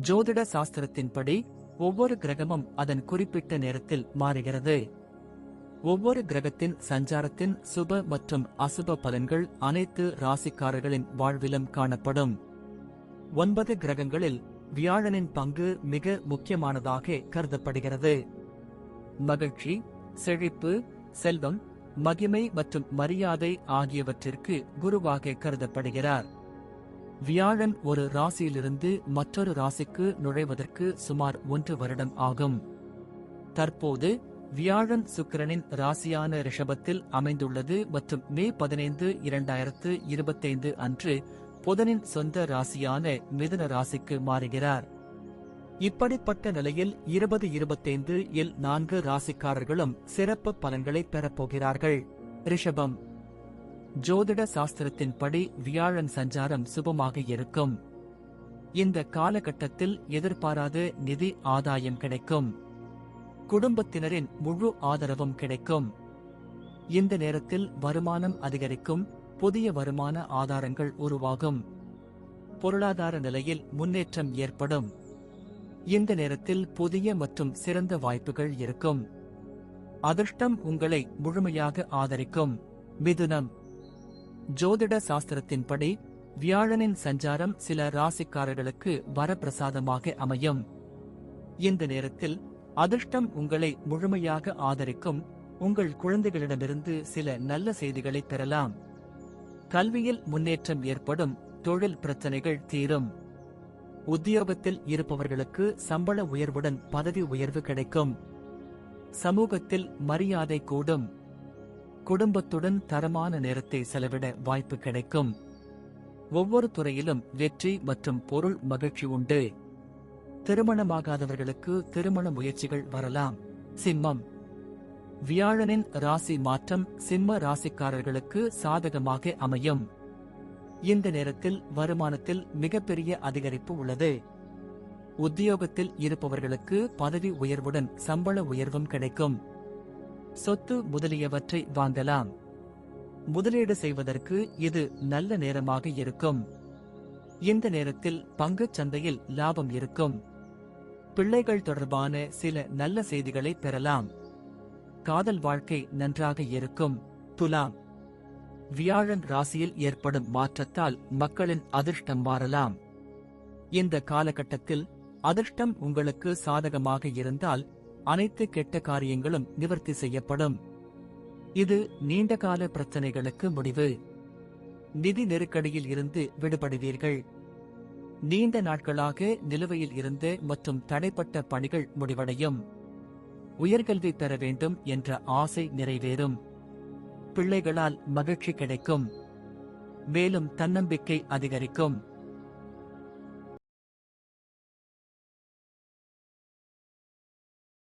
ஜோதிட சாஸ்திரத்தின்படி ஒவ்வொரு கிரகமும் அதன் குறிப்பிட்ட நேரத்தில் மாறுகிறது. ஒவ்வொரு கிரகத்தின் சஞ்சாரத்தின் சுப மற்றும் அசுப பலன்கள் அனைத்து ராசிக்காரர்களின் வாழ்விலும் காணப்படும். 9 கிரகங்களில் வியாழனின் பங்கு மிக முக்கியமானதாக கருதப்படுகிறது. மகிழ்ச்சி, செழிப்பு, செல்வம், மகிமை மற்றும் மரியாதை ஆகியவற்றிற்கு குருவாக கருதப்படுகிறார். வியாழன் ஒரு ராசியிலிருந்து மற்றொரு ராசிக்கு நுழைவதற்கு சுமார் 1 வருடம் ஆகும். தற்போது வியாழன் சுக்கிரனின் ராசியான ரிஷபத்தில் அமைந்துள்ளது மற்றும் மே 15, 2025 அன்று புதனின் சொந்த ராசியான மிதுன ராசிக்கு மாறுகிறார். இப்படிப்பட்ட நிலையில் 2025 இல் 4 ராசிக்காரர்களும் சிறப்பு பலன்களை பெறப்போகிறார்கள். ரிஷபம். ஜோதிட சாஸ்திரத்தின்படி வியாழன் சஞ்சாரம் சுபமாக இருக்கும். இந்த காலகட்டத்தில் எதிர்பாராத நிதி ஆதாயம் கிடைக்கும். குடும்பத்தினரின் முழு ஆதரவும் கிடைக்கும். இந்த நேரத்தில் வருமானம் அதிகரிக்கும். புதிய வருமான ஆதாரங்கள் உருவாகும். பொருளாதார நிலையில் முன்னேற்றம் ஏற்படும். இந்த நேரத்தில் புதிய மற்றும் சிறந்த வாய்ப்புகள் இருக்கும். அதிர்ஷ்டம் உங்களை முழுமையாக ஆதரிக்கும். மிதுனம். ஜோதிட சாஸ்திரத்தின்படி வியாழனின் சஞ்சாரம் சில ராசிக்காரர்களுக்கு வரப்பிரசாதமாக அமையும். இந்த நேரத்தில் அதிர்ஷ்டம் உங்களை முழுமையாக ஆதரிக்கும். உங்கள் குழந்தைகளிடமிருந்து சில நல்ல செய்திகளை பெறலாம். கல்வியில் முன்னேற்றம் ஏற்படும். தொழில் பிரச்சனைகள் தீரும். உத்தியோகத்தில் இருப்பவர்களுக்கு சம்பள உயர்வுடன் பதவி உயர்வு கிடைக்கும். சமூகத்தில் மரியாதை கூடும். குடும்பத்துடன் தரமான நேரத்தை செலவிட வாய்ப்பு கிடைக்கும். ஒவ்வொரு துறையிலும் வெற்றி மற்றும் பொருள் மகிழ்ச்சி உண்டு. திருமணமாகாதவர்களுக்கு திருமண முயற்சிகள் வரலாம். சிம்மம். வியாழனின் ராசி மாற்றம் சிம்ம ராசிக்காரர்களுக்கு சாதகமாக அமையும். இந்த நேரத்தில் வருமானத்தில் மிகப்பெரிய அதிகரிப்பு உள்ளது. உத்தியோகத்தில் இருப்பவர்களுக்கு பதவி உயர்வுடன் சம்பள உயர்வும் கிடைக்கும். சொத்து முதலியவற்றை வாங்கலாம். முதலீடு செய்வதற்கு இது நல்ல நேரமாக இருக்கும். இந்த நேரத்தில் பங்குச் சந்தையில் லாபம் இருக்கும். பிள்ளைகள் தொடர்பான சில நல்ல செய்திகளை பெறலாம். காதல் வாழ்க்கை நன்றாக இருக்கும். துலாம். வியாழன் ராசியில் ஏற்படும் மாற்றத்தால் மக்களின் அதிர்ஷ்டம் மாறலாம். இந்த காலகட்டத்தில் அதிர்ஷ்டம் உங்களுக்கு சாதகமாக இருந்தால் அனைத்து கெட்ட காரியங்களும் நிவர்த்தி செய்யப்படும். இது நீண்டகால பிரச்சனைகளுக்கு முடிவு. நிதி நெருக்கடியில் இருந்து விடுபடுவீர்கள். நீண்ட நாட்களாக நிலுவையில் இருந்த மற்றும் தடைப்பட்ட பணிகள் முடிவடையும். உயர்கல்வி பெற வேண்டும் என்ற ஆசை நிறைவேறும். பிள்ளைகளால் மகிழ்ச்சி கிடைக்கும். மேலும் தன்னம்பிக்கை அதிகரிக்கும்.